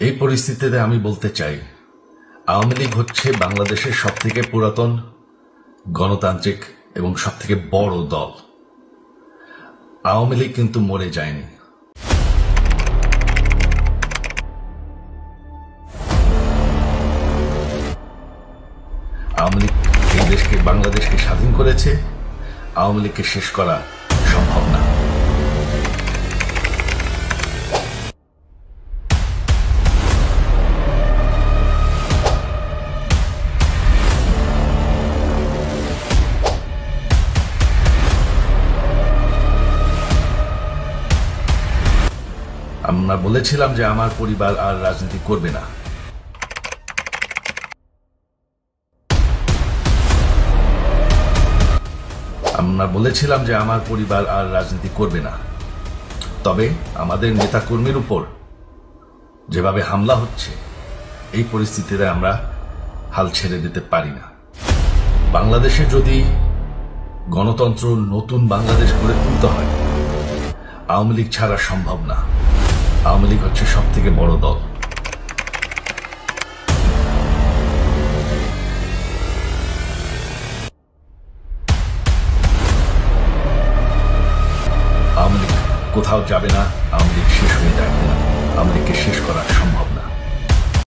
এই পরিস্থিতিতে আমি বলতে চাই, আওয়ামী লীগ হচ্ছে বাংলাদেশের সবথেকে পুরাতন গণতান্ত্রিক এবং সবথেকে বড় দল। আওয়ামী লীগ কিন্তু মরে যায়নি। আওয়ামী লীগ এই দেশকে, বাংলাদেশকে স্বাধীন করেছে। আওয়ামী লীগকে শেষ করা সম্ভব না। আমরা বলেছিলাম যে আমার পরিবার আর রাজনীতি করবে না। আমরা বলেছিলাম যে আমার পরিবার আর রাজনীতি করবে না। তবে আমাদের নেতাকর্মীর উপর যেভাবে হামলা হচ্ছে, এই পরিস্থিতিতে আমরা হাল ছেড়ে দিতে পারি না। বাংলাদেশে যদি গণতন্ত্র, নতুন বাংলাদেশ গড়ে তুলতে হয়, আওয়ামী লীগ ছাড়া সম্ভব না। আওয়ামী লীগ হচ্ছে সবথেকে বড় দল। আওয়ামী লীগ কোথাও যাবে না। আওয়ামী লীগ শেষ হয়ে যাবে না। আওয়ামী লীগকে শেষ করা সম্ভব না।